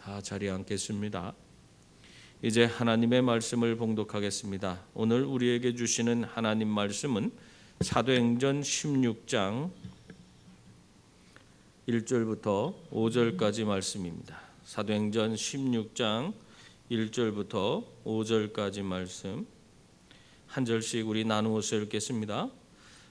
다 자리에 앉겠습니다. 이제 하나님의 말씀을 봉독하겠습니다. 오늘 우리에게 주시는 하나님 말씀은 사도행전 16장 1절부터 5절까지 말씀입니다. 사도행전 16장 1절부터 5절까지 말씀 한 절씩 우리 나누어서 읽겠습니다.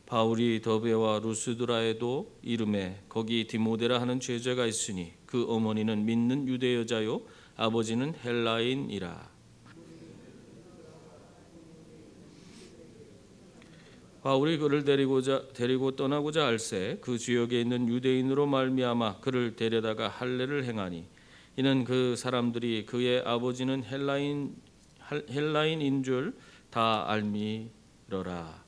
바울이 더베와 루스드라에도 이름에 거기 디모데라 하는 제자가 있으니 그 어머니는 믿는 유대 여자요 아버지는 헬라인이라. 바울이 그를 데리고 떠나고자 할새 그 지역에 있는 유대인으로 말미암아 그를 데려다가 할례를 행하니 이는 그 사람들이 그의 아버지는 헬라인인 줄 다 알미러라.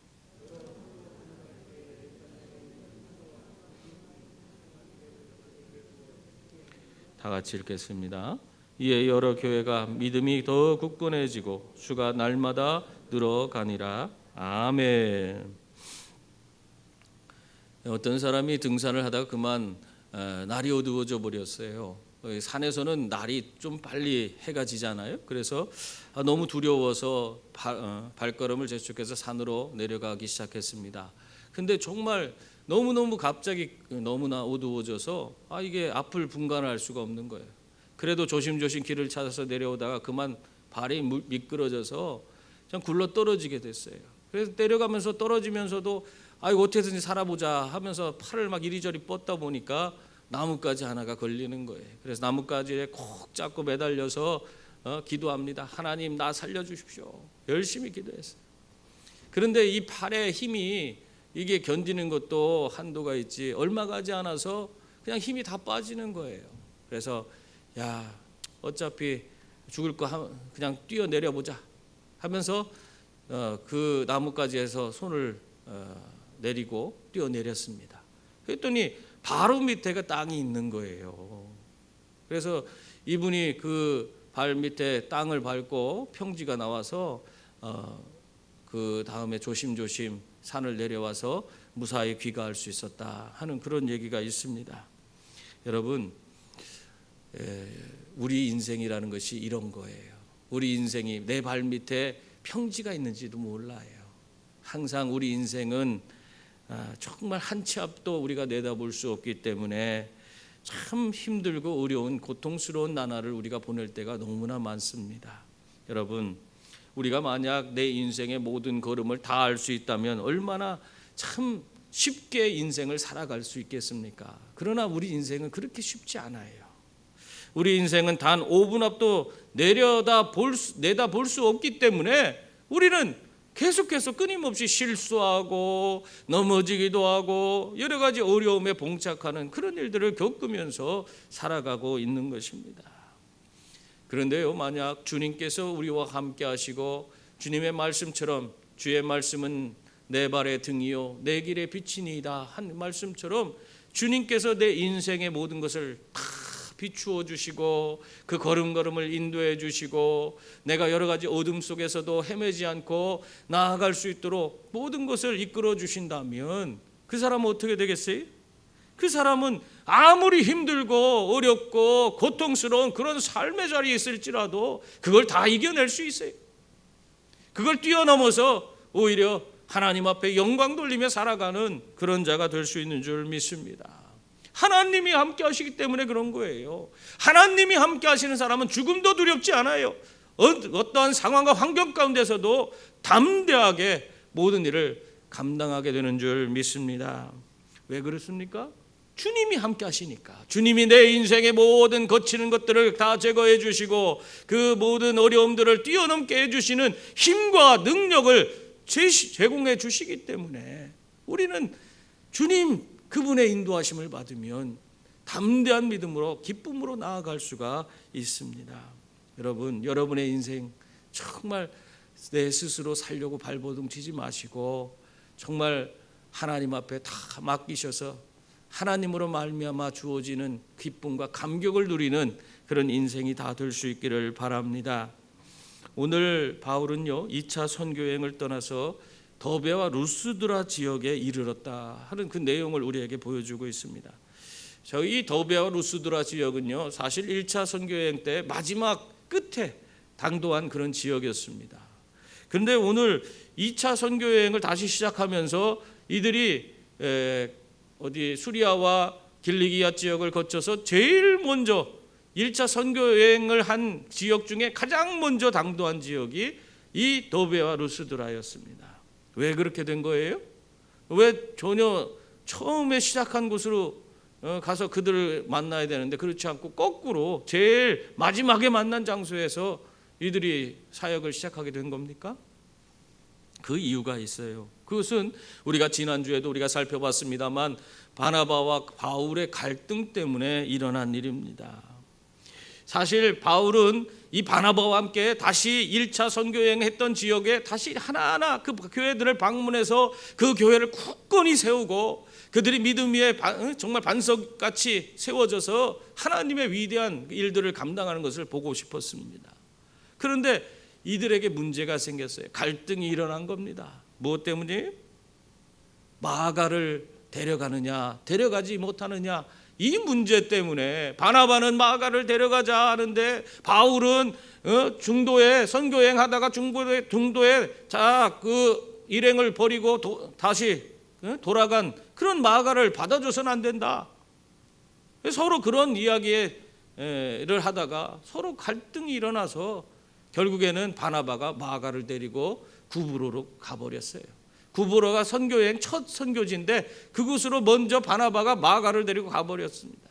다 같이 읽겠습니다. 이에 여러 교회가 믿음이 더 굳건해지고 수가 날마다 늘어가니라. 아멘. 어떤 사람이 등산을 하다가 그만 날이 어두워져 버렸어요. 산에서는 날이 좀 빨리 해가 지잖아요. 그래서 너무 두려워서 발걸음을 재촉해서 산으로 내려가기 시작했습니다. 근데 정말 너무너무 갑자기 너무나 어두워져서 이게 앞을 분간할 수가 없는 거예요. 그래도 조심조심 길을 찾아서 내려오다가 그만 발이 미끄러져서 그냥 굴러 떨어지게 됐어요. 그래서 내려가면서 떨어지면서도 이거 어떻게든지 살아보자 하면서 팔을 막 이리저리 뻗다 보니까 나뭇가지 하나가 걸리는 거예요. 그래서 나뭇가지에 콕 잡고 매달려서 기도합니다. 하나님 나 살려주십시오. 열심히 기도했어요. 그런데 이 팔의 힘이 이게 견디는 것도 한도가 있지 얼마 가지 않아서 그냥 힘이 다 빠지는 거예요. 그래서 어차피 죽을 거 그냥 뛰어내려보자 하면서 그 나뭇가지에서 손을 내리고 뛰어내렸습니다. 그랬더니 바로 밑에가 땅이 있는 거예요. 그래서 이분이 그 발 밑에 땅을 밟고 평지가 나와서 그 다음에 조심조심 산을 내려와서 무사히 귀가할 수 있었다 하는 그런 얘기가 있습니다. 여러분, 우리 인생이라는 것이 이런 거예요. 우리 인생이 내 발 밑에 평지가 있는지도 몰라요. 항상 우리 인생은 정말 한 치 앞도 우리가 내다볼 수 없기 때문에 참 힘들고 어려운 고통스러운 나날을 우리가 보낼 때가 너무나 많습니다. 여러분, 우리가 만약 내 인생의 모든 걸음을 다 알 수 있다면 얼마나 참 쉽게 인생을 살아갈 수 있겠습니까? 그러나 우리 인생은 그렇게 쉽지 않아요. 우리 인생은 단 5분 앞도 내다볼 수 없기 때문에 우리는 계속해서 끊임없이 실수하고 넘어지기도 하고 여러 가지 어려움에 봉착하는 그런 일들을 겪으면서 살아가고 있는 것입니다. 그런데요, 만약 주님께서 우리와 함께 하시고 주님의 말씀처럼 주의 말씀은 내 발의 등이요 내 길의 빛이니이다 한 말씀처럼 주님께서 내 인생의 모든 것을 다 비추어 주시고 그 걸음걸음을 인도해 주시고 내가 여러 가지 어둠 속에서도 헤매지 않고 나아갈 수 있도록 모든 것을 이끌어 주신다면 그 사람은 어떻게 되겠어요? 그 사람은 아무리 힘들고 어렵고 고통스러운 그런 삶의 자리에 있을지라도 그걸 다 이겨낼 수 있어요. 그걸 뛰어넘어서 오히려 하나님 앞에 영광 돌리며 살아가는 그런 자가 될 수 있는 줄 믿습니다. 하나님이 함께 하시기 때문에 그런 거예요. 하나님이 함께 하시는 사람은 죽음도 두렵지 않아요. 어떠한 상황과 환경 가운데서도 담대하게 모든 일을 감당하게 되는 줄 믿습니다. 왜 그렇습니까? 주님이 함께 하시니까. 주님이 내 인생의 모든 거치는 것들을 다 제거해 주시고 그 모든 어려움들을 뛰어넘게 해주시는 힘과 능력을 제공해 주시기 때문에 우리는 주님 그분의 인도하심을 받으면 담대한 믿음으로 기쁨으로 나아갈 수가 있습니다. 여러분, 여러분의 인생 정말 내 스스로 살려고 발버둥 치지 마시고 정말 하나님 앞에 다 맡기셔서 하나님으로 말미암아 주어지는 기쁨과 감격을 누리는 그런 인생이 다 될 수 있기를 바랍니다. 오늘 바울은요 2차 선교여행을 떠나서 더베와 루스드라 지역에 이르렀다 하는 그 내용을 우리에게 보여주고 있습니다. 저희 더베와 루스드라 지역은요, 사실 1차 선교여행 때 마지막 끝에 당도한 그런 지역이었습니다. 그런데 오늘 2차 선교여행을 다시 시작하면서 이들이 어디 수리아와 길리기아 지역을 거쳐서 제일 먼저 1차 선교여행을 한 지역 중에 가장 먼저 당도한 지역이 이 더베와 루스드라였습니다. 왜 그렇게 된 거예요? 왜 전혀 처음에 시작한 곳으로 가서 그들을 만나야 되는데 그렇지 않고 거꾸로 제일 마지막에 만난 장소에서 이들이 사역을 시작하게 된 겁니까? 그 이유가 있어요. 그것은 우리가 지난주에도 우리가 살펴봤습니다만 바나바와 바울의 갈등 때문에 일어난 일입니다. 사실 바울은 이 바나바와 함께 다시 1차 선교여행 했던 지역에 다시 하나하나 그 교회들을 방문해서 그 교회를 굳건히 세우고 그들이 믿음 위에 정말 반석같이 세워져서 하나님의 위대한 일들을 감당하는 것을 보고 싶었습니다. 그런데 이들에게 문제가 생겼어요. 갈등이 일어난 겁니다. 무엇 때문이에요? 마가를 데려가느냐 데려가지 못하느냐, 이 문제 때문에 바나바는 마가를 데려가자 하는데 바울은 중도에 선교여행 하다가 중도에 그 일행을 버리고 다시 돌아간 그런 마가를 받아줘서는 안 된다. 서로 그런 이야기를 하다가 서로 갈등이 일어나서 결국에는 바나바가 마가를 데리고 구브로로 가버렸어요. 구브로가 선교여행 첫 선교지인데 그곳으로 먼저 바나바가 마가를 데리고 가버렸습니다.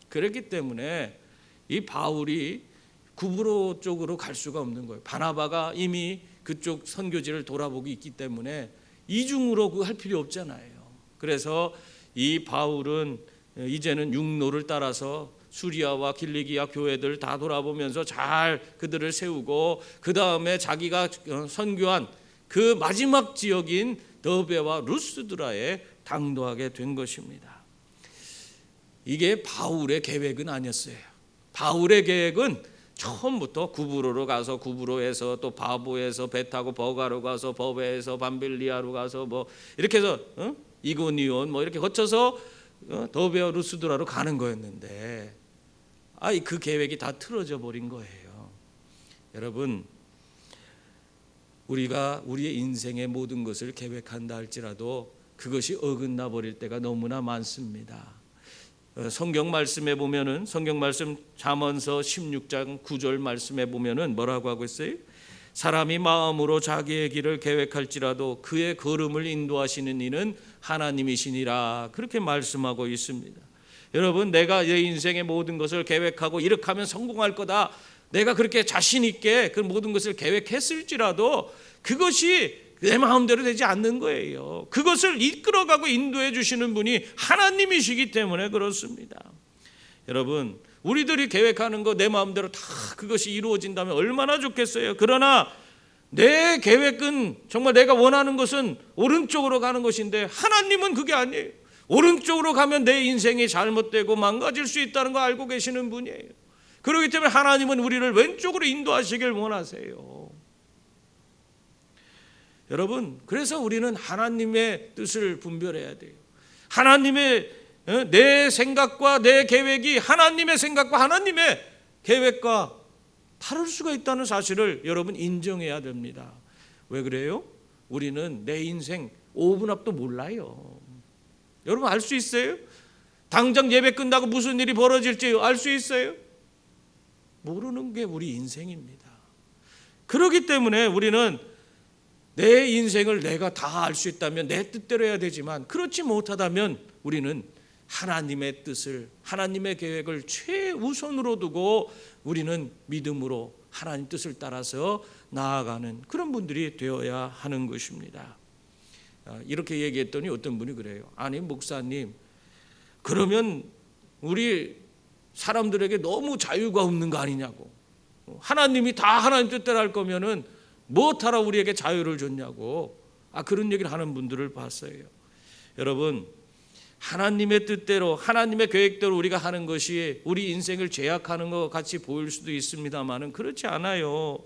그렇기 때문에 이 바울이 구브로 쪽으로 갈 수가 없는 거예요. 바나바가 이미 그쪽 선교지를 돌아보고 있기 때문에 이중으로 그 할 필요 없잖아요. 그래서 이 바울은 이제는 육로를 따라서 수리아와 길리기아 교회들 다 돌아보면서 잘 그들을 세우고 그 다음에 자기가 선교한 그 마지막 지역인 더베와 루스드라에 당도하게 된 것입니다. 이게 바울의 계획은 아니었어요. 바울의 계획은 처음부터 구브로로 가서 구브로에서 또 바보에서 배 타고 버가로 가서 버베에서 밤빌리아로 가서 뭐 이렇게 해서 이고니온 뭐 이렇게 거쳐서 더베와 루스드라로 가는 거였는데 그 계획이 다 틀어져 버린 거예요. 여러분, 우리가 우리의 인생의 모든 것을 계획한다 할지라도 그것이 어긋나 버릴 때가 너무나 많습니다. 성경 말씀에 보면은 성경 말씀 잠언서 16장 9절 말씀에 보면은 뭐라고 하고 있어요? 사람이 마음으로 자기의 길을 계획할지라도 그의 걸음을 인도하시는 이는 하나님이시니라, 그렇게 말씀하고 있습니다. 여러분, 내가 내 인생의 모든 것을 계획하고 이렇게 하면 성공할 거다, 내가 그렇게 자신 있게 그 모든 것을 계획했을지라도 그것이 내 마음대로 되지 않는 거예요. 그것을 이끌어가고 인도해 주시는 분이 하나님이시기 때문에 그렇습니다. 여러분, 우리들이 계획하는 거 내 마음대로 다 그것이 이루어진다면 얼마나 좋겠어요. 그러나 내 계획은 정말 내가 원하는 것은 오른쪽으로 가는 것인데 하나님은 그게 아니에요. 오른쪽으로 가면 내 인생이 잘못되고 망가질 수 있다는 거 알고 계시는 분이에요. 그렇기 때문에 하나님은 우리를 왼쪽으로 인도하시길 원하세요. 여러분, 그래서 우리는 하나님의 뜻을 분별해야 돼요. 하나님의 내 생각과 내 계획이 하나님의 생각과 하나님의 계획과 다를 수가 있다는 사실을 여러분 인정해야 됩니다. 왜 그래요? 우리는 내 인생 5분 앞도 몰라요. 여러분, 알 수 있어요? 당장 예배 끝나고 무슨 일이 벌어질지 알 수 있어요? 모르는 게 우리 인생입니다. 그렇기 때문에 우리는 내 인생을 내가 다 알 수 있다면 내 뜻대로 해야 되지만 그렇지 못하다면 우리는 하나님의 뜻을, 하나님의 계획을 최우선으로 두고 우리는 믿음으로 하나님 뜻을 따라서 나아가는 그런 분들이 되어야 하는 것입니다. 이렇게 얘기했더니 어떤 분이 그래요. 아니 목사님, 그러면 우리 사람들에게 너무 자유가 없는 거 아니냐고. 하나님이 다 하나님 뜻대로 할 거면은 무엇하러 우리에게 자유를 줬냐고. 그런 얘기를 하는 분들을 봤어요. 여러분, 하나님의 뜻대로 하나님의 계획대로 우리가 하는 것이 우리 인생을 제약하는 것 같이 보일 수도 있습니다만은 그렇지 않아요.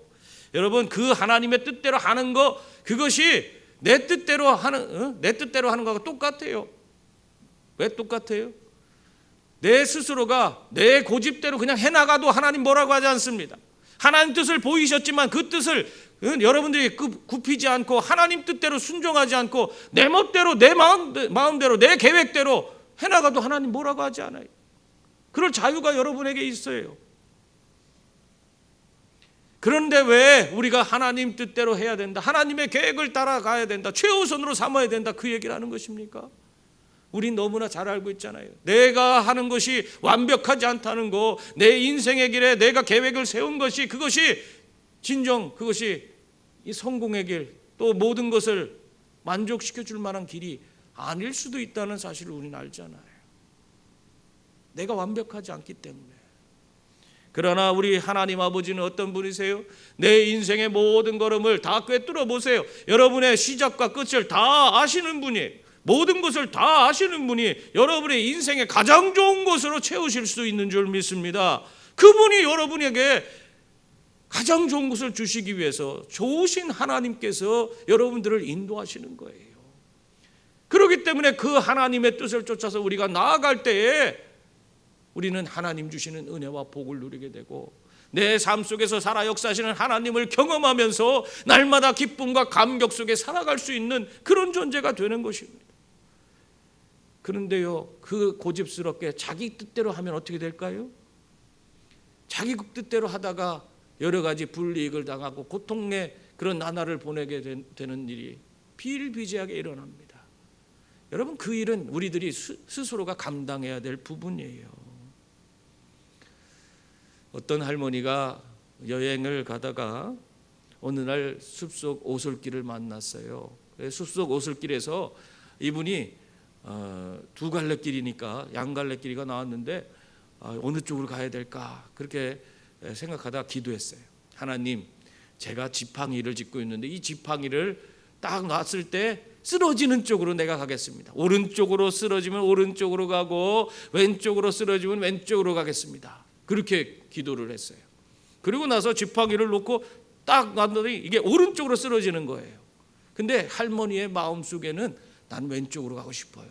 여러분, 그 하나님의 뜻대로 하는 거, 그것이 내 뜻대로 하는 것과 똑같아요. 왜 똑같아요? 내 스스로가 내 고집대로 그냥 해나가도 하나님 뭐라고 하지 않습니다. 하나님 뜻을 보이셨지만 그 뜻을 여러분들이 굽히지 않고 하나님 뜻대로 순종하지 않고 내 멋대로 내 마음대로 내 계획대로 해나가도 하나님 뭐라고 하지 않아요. 그럴 자유가 여러분에게 있어요. 그런데 왜 우리가 하나님 뜻대로 해야 된다, 하나님의 계획을 따라가야 된다, 최우선으로 삼아야 된다, 그 얘기를 하는 것입니까? 우린 너무나 잘 알고 있잖아요. 내가 하는 것이 완벽하지 않다는 거, 내 인생의 길에 내가 계획을 세운 것이 그것이 진정 그것이 이 성공의 길, 또 모든 것을 만족시켜 줄 만한 길이 아닐 수도 있다는 사실을 우리는 알잖아요. 내가 완벽하지 않기 때문에. 그러나 우리 하나님 아버지는 어떤 분이세요? 내 인생의 모든 걸음을 다 꿰뚫어 보세요. 여러분의 시작과 끝을 다 아시는 분이, 모든 것을 다 아시는 분이 여러분의 인생의 가장 좋은 것으로 채우실 수 있는 줄 믿습니다. 그분이 여러분에게 가장 좋은 것을 주시기 위해서 좋으신 하나님께서 여러분들을 인도하시는 거예요. 그렇기 때문에 그 하나님의 뜻을 쫓아서 우리가 나아갈 때에 우리는 하나님 주시는 은혜와 복을 누리게 되고 내 삶 속에서 살아 역사하시는 하나님을 경험하면서 날마다 기쁨과 감격 속에 살아갈 수 있는 그런 존재가 되는 것입니다. 그런데요, 그 고집스럽게 자기 뜻대로 하면 어떻게 될까요? 자기 뜻대로 하다가 여러 가지 불이익을 당하고 고통의 그런 나날을 보내게 되는 일이 비일비재하게 일어납니다. 여러분, 그 일은 우리들이 스스로가 감당해야 될 부분이에요. 어떤 할머니가 여행을 가다가 어느 날 숲속 오솔길을 만났어요. 숲속 오솔길에서 이분이 두 갈래 길이니까 양갈래 길이가 나왔는데 어느 쪽으로 가야 될까 그렇게 생각하다 기도했어요. 하나님, 제가 지팡이를 짚고 있는데 이 지팡이를 딱 놨을 때 쓰러지는 쪽으로 내가 가겠습니다. 오른쪽으로 쓰러지면 오른쪽으로 가고 왼쪽으로 쓰러지면 왼쪽으로 가겠습니다. 그렇게 기도를 했어요. 그리고 나서 지팡이를 놓고 딱 놨더니 이게 오른쪽으로 쓰러지는 거예요. 근데 할머니의 마음속에는 난 왼쪽으로 가고 싶어요.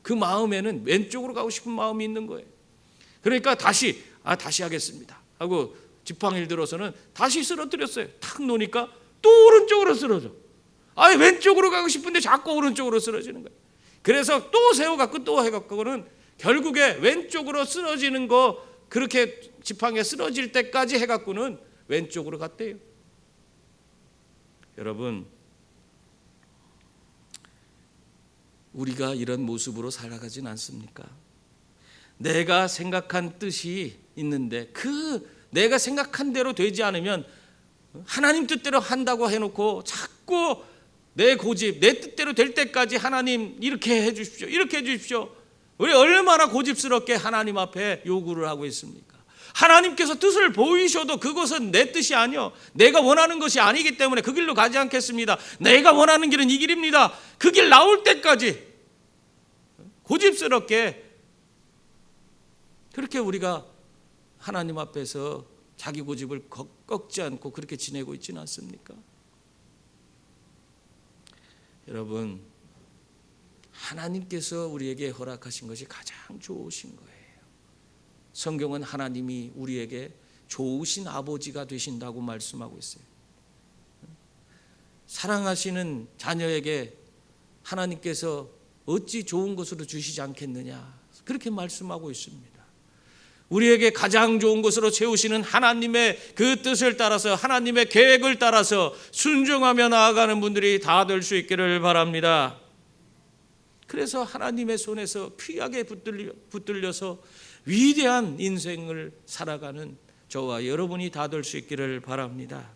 그 마음에는 왼쪽으로 가고 싶은 마음이 있는 거예요. 그러니까 다시 하겠습니다 하고 지팡이를 들어서는 다시 쓰러뜨렸어요. 탁 놓으니까 또 오른쪽으로 쓰러져. 왼쪽으로 가고 싶은데 자꾸 오른쪽으로 쓰러지는 거예요. 그래서 또 세워갖고 또 해갖고는 결국에 왼쪽으로 쓰러지는 거, 그렇게 지팡이에 쓰러질 때까지 해갖고는 왼쪽으로 갔대요. 여러분, 우리가 이런 모습으로 살아가진 않습니까? 내가 생각한 뜻이 있는데 그 내가 생각한 대로 되지 않으면 하나님 뜻대로 한다고 해놓고 자꾸 내 고집, 내 뜻대로 될 때까지 하나님 이렇게 해주십시오, 이렇게 해주십시오. 우리 얼마나 고집스럽게 하나님 앞에 요구를 하고 있습니까? 하나님께서 뜻을 보이셔도 그것은 내 뜻이 아니요, 내가 원하는 것이 아니기 때문에 그 길로 가지 않겠습니다. 내가 원하는 길은 이 길입니다. 그 길 나올 때까지 고집스럽게 그렇게 우리가 하나님 앞에서 자기 고집을 꺾지 않고 그렇게 지내고 있지는 않습니까? 여러분, 하나님께서 우리에게 허락하신 것이 가장 좋으신 거예요. 성경은 하나님이 우리에게 좋으신 아버지가 되신다고 말씀하고 있어요. 사랑하시는 자녀에게 하나님께서 어찌 좋은 것으로 주시지 않겠느냐, 그렇게 말씀하고 있습니다. 우리에게 가장 좋은 것으로 채우시는 하나님의 그 뜻을 따라서, 하나님의 계획을 따라서 순종하며 나아가는 분들이 다 될 수 있기를 바랍니다. 그래서 하나님의 손에서 귀하게 붙들려서 위대한 인생을 살아가는 저와 여러분이 다 될 수 있기를 바랍니다.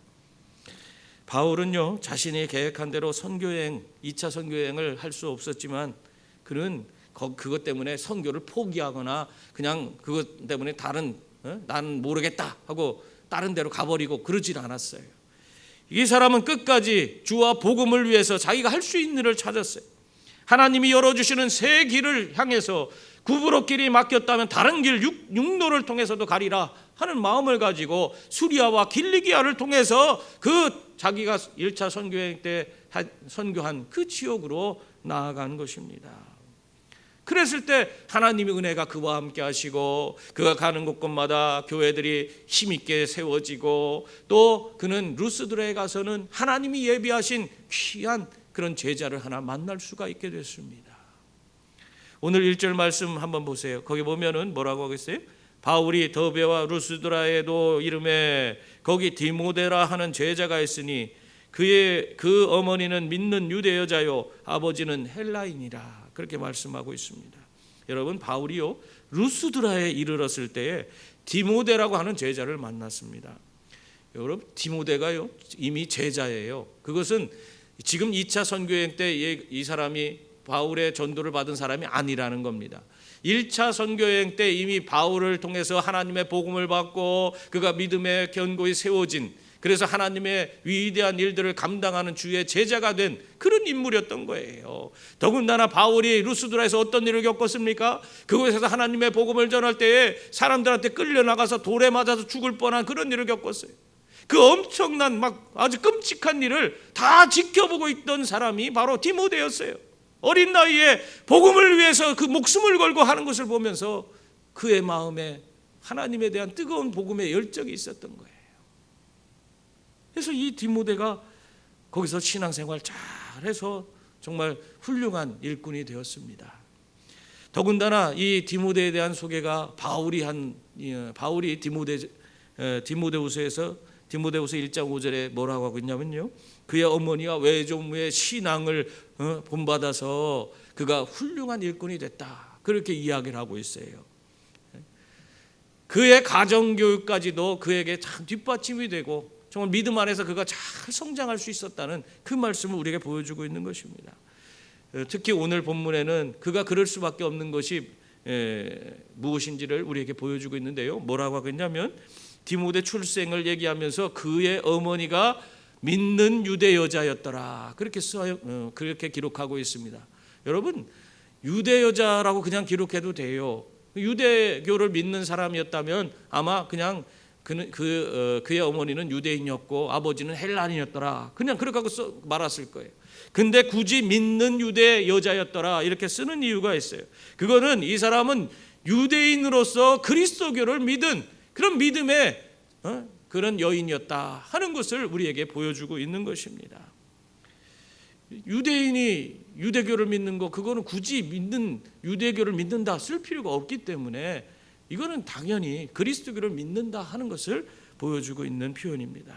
바울은요, 자신이 계획한 대로 선교여행, 2차 선교여행을 할 수 없었지만 그는 그것 때문에 선교를 포기하거나 그냥 그것 때문에 난 모르겠다 하고 다른 데로 가버리고 그러질 않았어요. 이 사람은 끝까지 주와 복음을 위해서 자기가 할 수 있는 일을 찾았어요. 하나님이 열어주시는 새 길을 향해서 구부로 길이 막혔다면 다른 길 육로를 통해서도 가리라 하는 마음을 가지고 수리아와 길리기아를 통해서 그 자기가 1차 선교여행 때 선교한 그 지역으로 나아간 것입니다. 그랬을 때 하나님의 은혜가 그와 함께 하시고 그가 가는 곳곳마다 교회들이 힘있게 세워지고 또 그는 루스드라에 가서는 하나님이 예비하신 귀한 그런 제자를 하나 만날 수가 있게 됐습니다. 오늘 1절 말씀 한번 보세요. 거기 보면은 뭐라고 하겠어요? 바울이 더베와 루스드라에도 이름에 거기 디모데라 하는 제자가 있으니 그 어머니는 믿는 유대 여자요 아버지는 헬라인이라 그렇게 말씀하고 있습니다. 여러분 바울이요 루스드라에 이르렀을 때에 디모데라고 하는 제자를 만났습니다. 여러분 디모데가요 이미 제자예요. 그것은 지금 2차 선교여행 때 이 사람이 바울의 전도를 받은 사람이 아니라는 겁니다. 1차 선교여행 때 이미 바울을 통해서 하나님의 복음을 받고 그가 믿음에 견고히 세워진, 그래서 하나님의 위대한 일들을 감당하는 주의 제자가 된 그런 인물이었던 거예요. 더군다나 바울이 루스드라에서 어떤 일을 겪었습니까? 그곳에서 하나님의 복음을 전할 때에 사람들한테 끌려나가서 돌에 맞아서 죽을 뻔한 그런 일을 겪었어요. 그 엄청난 막 아주 끔찍한 일을 다 지켜보고 있던 사람이 바로 디모데였어요. 어린 나이에 복음을 위해서 그 목숨을 걸고 하는 것을 보면서 그의 마음에 하나님에 대한 뜨거운 복음의 열정이 있었던 거예요. 그래서 이 디모데가 거기서 신앙생활 잘해서 정말 훌륭한 일꾼이 되었습니다. 더군다나 이 디모데에 대한 소개가 바울이 디모데후서에서 디모데후서 1장 5절에 뭐라고 하고 있냐면요, 그의 어머니와 외조부의 신앙을 본받아서 그가 훌륭한 일꾼이 됐다 그렇게 이야기를 하고 있어요. 그의 가정교육까지도 그에게 참 뒷받침이 되고 정말 믿음 안에서 그가 잘 성장할 수 있었다는 그 말씀을 우리에게 보여주고 있는 것입니다. 특히 오늘 본문에는 그가 그럴 수밖에 없는 것이 무엇인지를 우리에게 보여주고 있는데요, 뭐라고 하겠냐면 디모데 출생을 얘기하면서 그의 어머니가 믿는 유대 여자였더라 그렇게 기록하고 있습니다. 여러분 유대 여자라고 그냥 기록해도 돼요. 유대교를 믿는 사람이었다면 아마 그냥 그의 어머니는 유대인이었고 아버지는 헬라인이었더라 그냥 그렇게 하고 말았을 거예요. 근데 굳이 믿는 유대 여자였더라 이렇게 쓰는 이유가 있어요. 그거는 이 사람은 유대인으로서 그리스도교를 믿은 그런 믿음의 그런 여인이었다 하는 것을 우리에게 보여주고 있는 것입니다. 유대인이 유대교를 믿는 거 그거는 굳이 믿는 유대교를 믿는다 쓸 필요가 없기 때문에 이거는 당연히 그리스도교를 믿는다 하는 것을 보여주고 있는 표현입니다.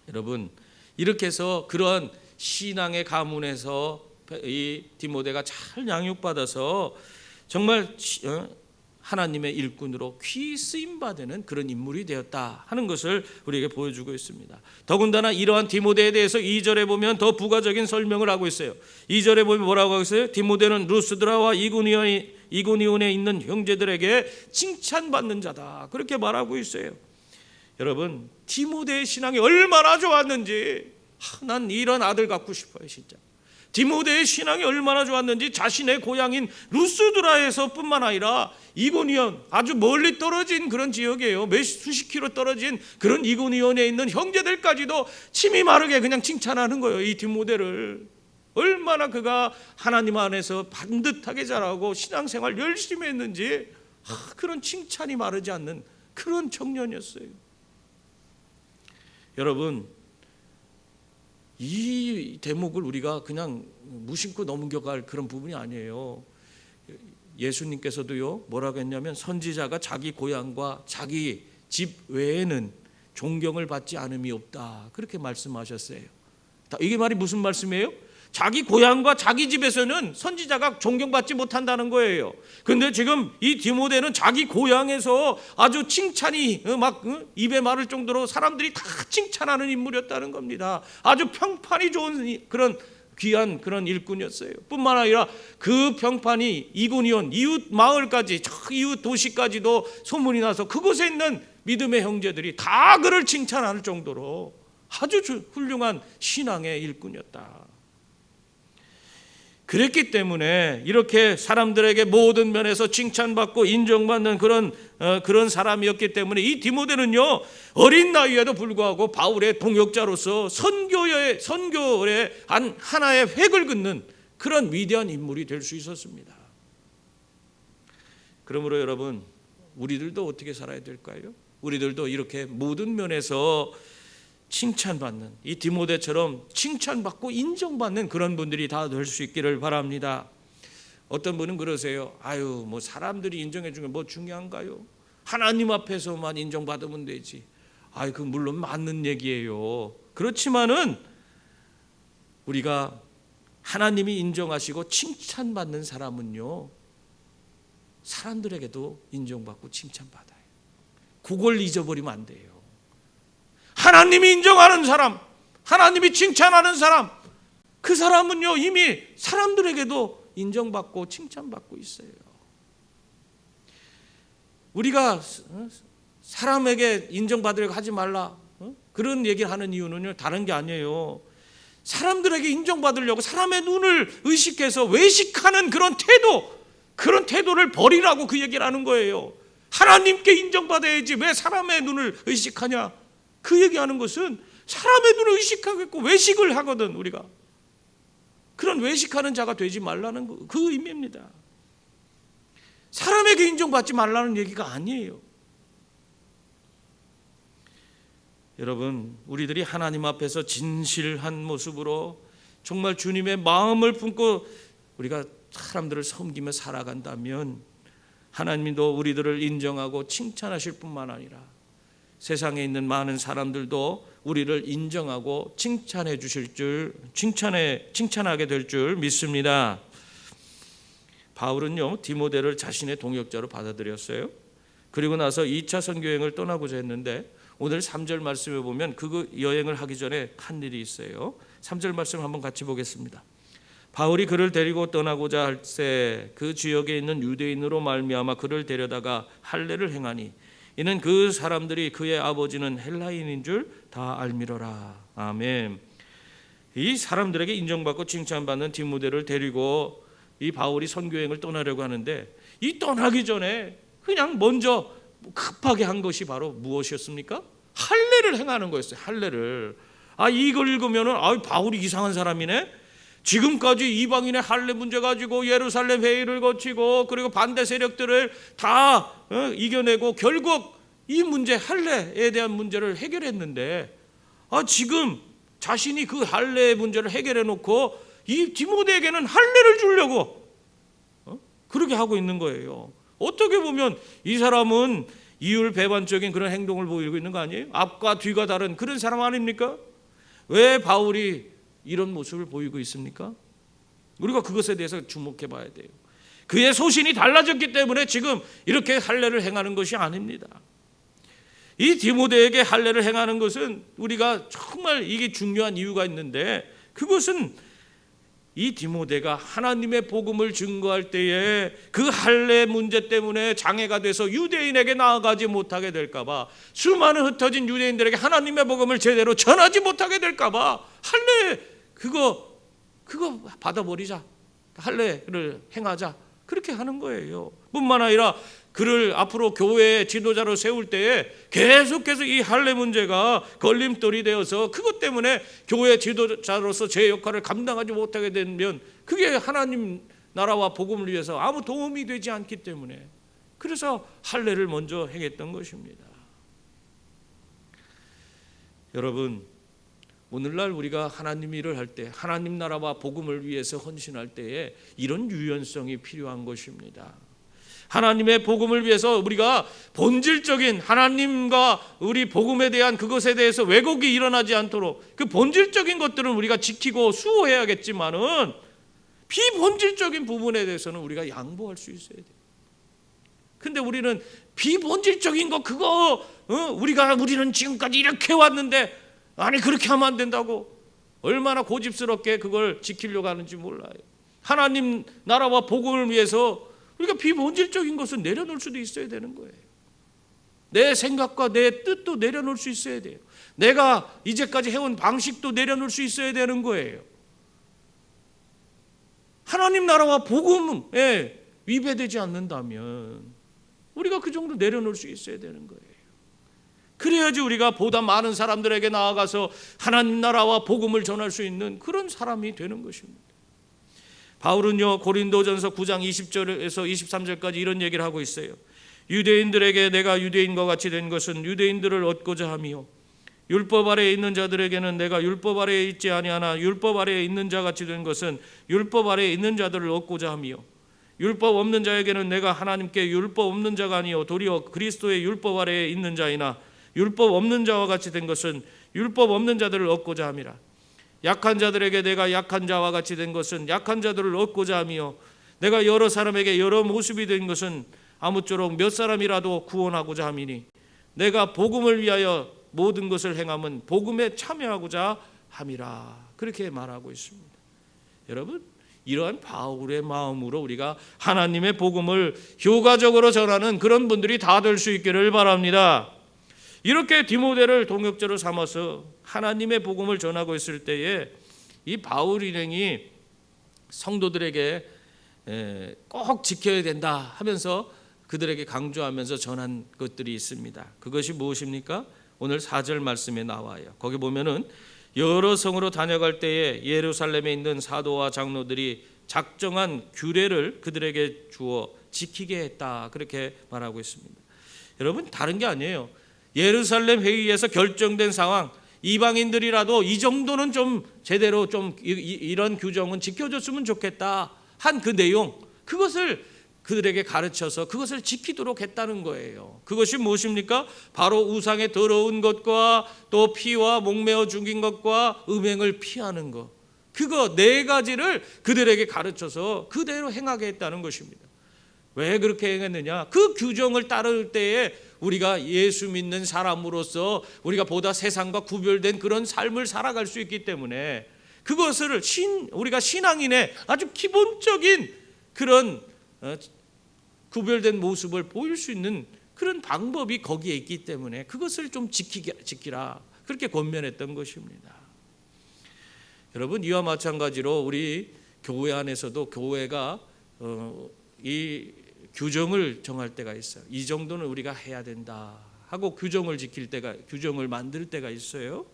여러분 이렇게 해서 그러한 신앙의 가문에서 이 디모데가 잘 양육받아서 정말 하나님의 일꾼으로 귀 쓰임받는 그런 인물이 되었다 하는 것을 우리에게 보여주고 있습니다. 더군다나 이러한 디모데에 대해서 2절에 보면 더 부가적인 설명을 하고 있어요. 2절에 보면 뭐라고 하고 있어요? 디모데는 루스드라와 이고니온에 있는 형제들에게 칭찬받는 자다 그렇게 말하고 있어요. 여러분 디모데의 신앙이 얼마나 좋았는지 난 이런 아들 갖고 싶어요. 진짜 디모데의 신앙이 얼마나 좋았는지 자신의 고향인 루스드라에서 뿐만 아니라 이고니온 아주 멀리 떨어진 그런 지역이에요. 수십 킬로 떨어진 그런 이고니온에 있는 형제들까지도 침이 마르게 그냥 칭찬하는 거예요. 이 디모데를 얼마나 그가 하나님 안에서 반듯하게 자라고 신앙생활 열심히 했는지 그런 칭찬이 마르지 않는 그런 청년이었어요. 여러분 이 대목을 우리가 그냥 무심코 넘겨갈 그런 부분이 아니에요. 예수님께서도요 뭐라고 했냐면 선지자가 자기 고향과 자기 집 외에는 존경을 받지 않음이 없다 그렇게 말씀하셨어요. 이게 말이 무슨 말씀이에요? 자기 고향과 자기 집에서는 선지자가 존경받지 못한다는 거예요. 근데 지금 이 디모데는 자기 고향에서 아주 칭찬이 막 입에 마를 정도로 사람들이 다 칭찬하는 인물이었다는 겁니다. 아주 평판이 좋은 그런 귀한 그런 일꾼이었어요. 뿐만 아니라 그 평판이 이고니온 이웃 마을까지 이웃 도시까지도 소문이 나서 그곳에 있는 믿음의 형제들이 다 그를 칭찬할 정도로 아주 훌륭한 신앙의 일꾼이었다. 그랬기 때문에 이렇게 사람들에게 모든 면에서 칭찬받고 인정받는 그런 사람이었기 때문에 이 디모데는요 어린 나이에도 불구하고 바울의 동역자로서 선교의 하나의 획을 긋는 그런 위대한 인물이 될 수 있었습니다. 그러므로 여러분, 우리들도 어떻게 살아야 될까요? 우리들도 이렇게 모든 면에서 칭찬받는, 이 디모데처럼 칭찬받고 인정받는 그런 분들이 다 될 수 있기를 바랍니다. 어떤 분은 그러세요. 아유, 뭐 사람들이 인정해 주는 게 뭐 중요한가요? 하나님 앞에서만 인정받으면 되지. 아유, 그 물론 맞는 얘기예요. 그렇지만은 우리가 하나님이 인정하시고 칭찬받는 사람은요, 사람들에게도 인정받고 칭찬받아요. 그걸 잊어버리면 안 돼요. 하나님이 인정하는 사람, 하나님이 칭찬하는 사람, 그 사람은요 이미 사람들에게도 인정받고 칭찬받고 있어요. 우리가 사람에게 인정받으려고 하지 말라, 그런 얘기를 하는 이유는요 다른 게 아니에요. 사람들에게 인정받으려고 사람의 눈을 의식해서 외식하는 그런 태도를 버리라고 그 얘기를 하는 거예요. 하나님께 인정받아야지 왜 사람의 눈을 의식하냐. 그 얘기하는 것은 사람의 눈을 의식하겠고 외식을 하거든. 우리가 그런 외식하는 자가 되지 말라는 그 의미입니다. 사람에게 인정받지 말라는 얘기가 아니에요. 여러분, 우리들이 하나님 앞에서 진실한 모습으로 정말 주님의 마음을 품고 우리가 사람들을 섬기며 살아간다면 하나님도 우리들을 인정하고 칭찬하실 뿐만 아니라 세상에 있는 많은 사람들도 우리를 인정하고 칭찬해 주실 줄, 칭찬하게 될 줄 믿습니다. 바울은요 디모데를 자신의 동역자로 받아들였어요. 그리고 나서 2차 선교여행을 떠나고자 했는데 오늘 3절 말씀에 보면 그 여행을 하기 전에 한 일이 있어요. 3절 말씀 한번 같이 보겠습니다. 바울이 그를 데리고 떠나고자 할 때 그 지역에 있는 유대인으로 말미암아 그를 데려다가 할례를 행하니 이는 그 사람들이 그의 아버지는 헬라인인 줄 다 알미러라. 아멘. 이 사람들에게 인정받고 칭찬받는 디모데를 데리고 이 바울이 선교여행을 떠나려고 하는데 이 떠나기 전에 그냥 먼저 급하게 한 것이 바로 무엇이었습니까? 할례를 행하는 거였어요. 할례를. 이걸 읽으면은 바울이 이상한 사람이네. 지금까지 이방인의 할례 문제 가지고 예루살렘 회의를 거치고 그리고 반대 세력들을 다 이겨내고 결국 이 문제 할례에 대한 문제를 해결했는데 지금 자신이 그 할례 문제를 해결해 놓고 이 디모데에게는 할례를 주려고 그렇게 하고 있는 거예요. 어떻게 보면 이 사람은 이율배반적인 그런 행동을 보이고 있는 거 아니에요? 앞과 뒤가 다른 그런 사람 아닙니까? 왜 바울이 이런 모습을 보이고 있습니까? 우리가 그것에 대해서 주목해 봐야 돼요. 그의 소신이 달라졌기 때문에 지금 이렇게 할례를 행하는 것이 아닙니다. 이 디모데에게 할례를 행하는 것은 우리가 정말 이게 중요한 이유가 있는데 그것은 이 디모데가 하나님의 복음을 증거할 때에 그 할례 문제 때문에 장애가 돼서 유대인에게 나아가지 못하게 될까 봐, 수많은 흩어진 유대인들에게 하나님의 복음을 제대로 전하지 못하게 될까 봐 할례 그거 받아버리자, 할례를 행하자, 그렇게 하는 거예요. 뿐만 아니라 그를 앞으로 교회의 지도자로 세울 때에 계속해서 이 할례 문제가 걸림돌이 되어서 그것 때문에 교회 지도자로서 제 역할을 감당하지 못하게 되면 그게 하나님 나라와 복음을 위해서 아무 도움이 되지 않기 때문에 그래서 할례를 먼저 행했던 것입니다. 여러분, 오늘날 우리가 하나님 일을 할 때, 하나님 나라와 복음을 위해서 헌신할 때에 이런 유연성이 필요한 것입니다. 하나님의 복음을 위해서 우리가 본질적인 하나님과 우리 복음에 대한 그것에 대해서 왜곡이 일어나지 않도록 그 본질적인 것들은 우리가 지키고 수호해야겠지만은 비본질적인 부분에 대해서는 우리가 양보할 수 있어야 돼요. 근데 우리는 비본질적인 거 그거 우리는 지금까지 이렇게 왔는데 아니 그렇게 하면 안 된다고 얼마나 고집스럽게 그걸 지키려고 하는지 몰라요. 하나님 나라와 복음을 위해서 우리가 비본질적인 것은 내려놓을 수도 있어야 되는 거예요. 내 생각과 내 뜻도 내려놓을 수 있어야 돼요. 내가 이제까지 해온 방식도 내려놓을 수 있어야 되는 거예요. 하나님 나라와 복음에 위배되지 않는다면 우리가 그 정도 내려놓을 수 있어야 되는 거예요. 그래야지 우리가 보다 많은 사람들에게 나아가서 하나님 나라와 복음을 전할 수 있는 그런 사람이 되는 것입니다. 바울은요 고린도전서 9장 20절에서 23절까지 이런 얘기를 하고 있어요. 유대인들에게 내가 유대인과 같이 된 것은 유대인들을 얻고자 함이요 율법 아래에 있는 자들에게는 내가 율법 아래에 있지 아니하나 율법 아래에 있는 자 같이 된 것은 율법 아래에 있는 자들을 얻고자 함이요 율법 없는 자에게는 내가 하나님께 율법 없는 자가 아니요 도리어 그리스도의 율법 아래에 있는 자이나 율법 없는 자와 같이 된 것은 율법 없는 자들을 얻고자 함이라. 약한 자들에게 내가 약한 자와 같이 된 것은 약한 자들을 얻고자 함이요 내가 여러 사람에게 여러 모습이 된 것은 아무쪼록 몇 사람이라도 구원하고자 함이니 내가 복음을 위하여 모든 것을 행함은 복음에 참여하고자 함이라. 그렇게 말하고 있습니다. 여러분, 이러한 바울의 마음으로 우리가 하나님의 복음을 효과적으로 전하는 그런 분들이 다 될 수 있기를 바랍니다. 이렇게 디모데를 동역자로 삼아서 하나님의 복음을 전하고 있을 때에 이 바울 일행이 성도들에게 꼭 지켜야 된다 하면서 그들에게 강조하면서 전한 것들이 있습니다. 그것이 무엇입니까? 오늘 4절 말씀에 나와요. 거기 보면은 여러 성으로 다녀갈 때에 예루살렘에 있는 사도와 장로들이 작정한 규례를 그들에게 주어 지키게 했다. 그렇게 말하고 있습니다. 여러분, 다른 게 아니에요. 예루살렘 회의에서 결정된 상황, 이방인들이라도 이 정도는 좀 제대로 좀 이런 규정은 지켜줬으면 좋겠다 한 그 내용, 그것을 그들에게 가르쳐서 그것을 지키도록 했다는 거예요. 그것이 무엇입니까? 바로 우상의 더러운 것과 또 피와 목매어 죽인 것과 음행을 피하는 것, 그거 네 가지를 그들에게 가르쳐서 그대로 행하게 했다는 것입니다. 왜 그렇게 행했느냐? 그 규정을 따를 때에 우리가 예수 믿는 사람으로서 우리가 보다 세상과 구별된 그런 삶을 살아갈 수 있기 때문에 그것을 우리가 신앙인의 아주 기본적인 그런 구별된 모습을 보일 수 있는 그런 방법이 거기에 있기 때문에 그것을 좀 지키라 그렇게 권면했던 것입니다. 여러분, 이와 마찬가지로 우리 교회 안에서도 교회가 이 규정을 정할 때가 있어요. 이 정도는 우리가 해야 된다 하고 규정을 지킬 때가, 규정을 만들 때가 있어요.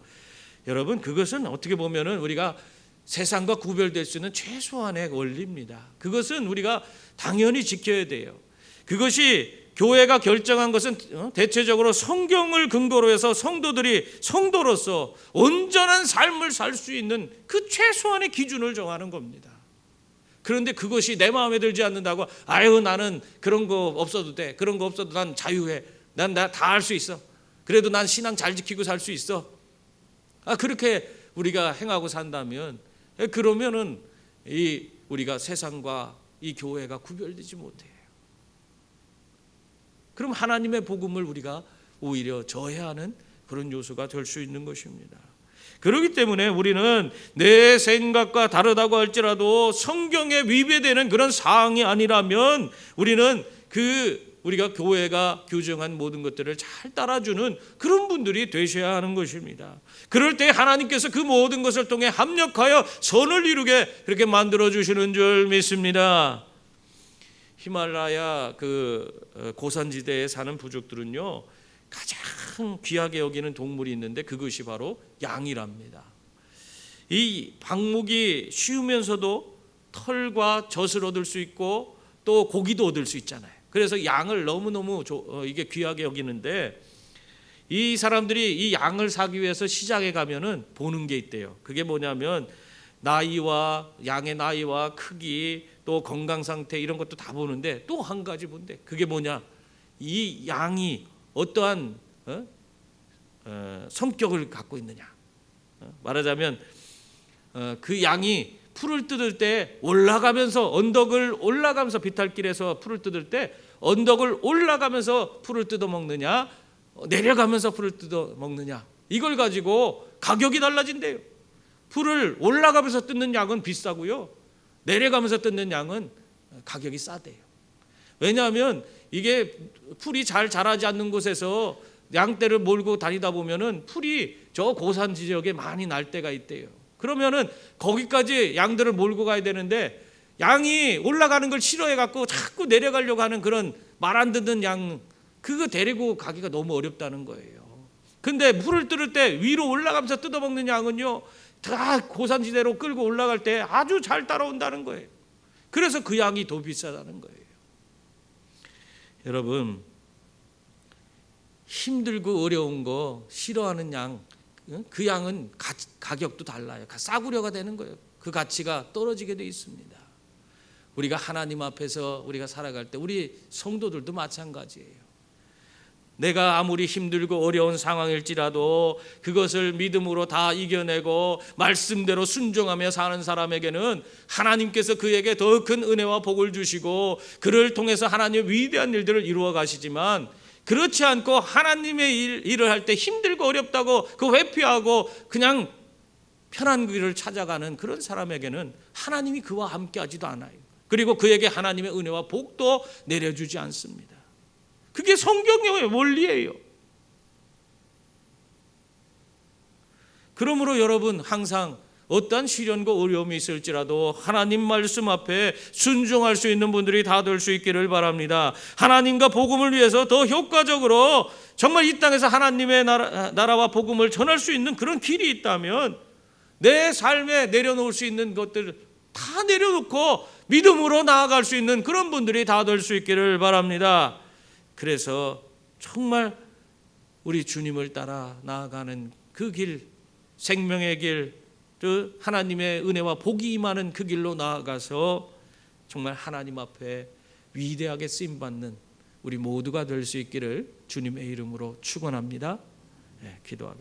여러분, 그것은 어떻게 보면은 우리가 세상과 구별될 수 있는 최소한의 원리입니다. 그것은 우리가 당연히 지켜야 돼요. 그것이 교회가 결정한 것은 대체적으로 성경을 근거로 해서 성도들이 성도로서 온전한 삶을 살 수 있는 그 최소한의 기준을 정하는 겁니다. 그런데 그것이 내 마음에 들지 않는다고 아유 나는 그런 거 없어도 돼, 그런 거 없어도 난 자유해, 난 다 할 수 있어, 그래도 난 신앙 잘 지키고 살 수 있어, 그렇게 우리가 행하고 산다면 그러면은 우리가 세상과 이 교회가 구별되지 못해요. 그럼 하나님의 복음을 우리가 오히려 저해하는 그런 요소가 될 수 있는 것입니다. 그렇기 때문에 우리는 내 생각과 다르다고 할지라도 성경에 위배되는 그런 사항이 아니라면 우리는 우리가 교회가 규정한 모든 것들을 잘 따라주는 그런 분들이 되셔야 하는 것입니다. 그럴 때 하나님께서 그 모든 것을 통해 합력하여 선을 이루게 그렇게 만들어 주시는 줄 믿습니다. 히말라야 고산지대에 사는 부족들은요 가장 귀하게 여기는 동물이 있는데 그것이 바로 양이랍니다. 이 방목이 쉬우면서도 털과 젖을 얻을 수 있고 또 고기도 얻을 수 있잖아요. 그래서 양을 너무너무 이게 귀하게 여기는데 이 사람들이 이 양을 사기 위해서 시장에 가면은 보는 게 있대요. 그게 뭐냐면 양의 나이와 크기 또 건강 상태 이런 것도 다 보는데 또 한 가지 본대. 그게 뭐냐? 이 양이 어떠한 성격을 갖고 있느냐. 말하자면 그 양이 풀을 뜯을 때 올라가면서 언덕을 올라가면서 비탈길에서 풀을 뜯을 때 언덕을 올라가면서 풀을 뜯어 먹느냐 내려가면서 풀을 뜯어 먹느냐, 이걸 가지고 가격이 달라진대요. 풀을 올라가면서 뜯는 양은 비싸고요, 내려가면서 뜯는 양은 가격이 싸대요. 왜냐하면 이게 풀이 잘 자라지 않는 곳에서 양떼를 몰고 다니다 보면은 풀이 저 고산 지역에 많이 날 때가 있대요. 그러면은 거기까지 양들을 몰고 가야 되는데 양이 올라가는 걸 싫어해 갖고 자꾸 내려가려고 하는 그런 말 안 듣는 양, 그거 데리고 가기가 너무 어렵다는 거예요. 근데 풀을 뜯을 때 위로 올라가면서 뜯어먹는 양은요 다 고산지대로 끌고 올라갈 때 아주 잘 따라온다는 거예요. 그래서 그 양이 더 비싸다는 거예요. 여러분, 힘들고 어려운 거 싫어하는 양, 그 양은 가격도 달라요. 싸구려가 되는 거예요. 그 가치가 떨어지게 돼 있습니다. 우리가 하나님 앞에서 우리가 살아갈 때 우리 성도들도 마찬가지예요. 내가 아무리 힘들고 어려운 상황일지라도 그것을 믿음으로 다 이겨내고 말씀대로 순종하며 사는 사람에게는 하나님께서 그에게 더 큰 은혜와 복을 주시고 그를 통해서 하나님의 위대한 일들을 이루어 가시지만, 그렇지 않고 하나님의 일을 할 때 힘들고 어렵다고 그 회피하고 그냥 편한 길을 찾아가는 그런 사람에게는 하나님이 그와 함께하지도 않아요. 그리고 그에게 하나님의 은혜와 복도 내려주지 않습니다. 그게 성경의 원리예요. 그러므로 여러분, 항상 어떠한 시련과 어려움이 있을지라도 하나님 말씀 앞에 순종할 수 있는 분들이 다 될 수 있기를 바랍니다. 하나님과 복음을 위해서 더 효과적으로 정말 이 땅에서 하나님의 나라와 복음을 전할 수 있는 그런 길이 있다면 내 삶에 내려놓을 수 있는 것들 다 내려놓고 믿음으로 나아갈 수 있는 그런 분들이 다 될 수 있기를 바랍니다. 그래서 정말 우리 주님을 따라 나아가는 그 길, 생명의 길, 하나님의 은혜와 복이 임하는 그 길로 나아가서 정말 하나님 앞에 위대하게 쓰임받는 우리 모두가 될 수 있기를 주님의 이름으로 축원합니다. 기도하겠습니다.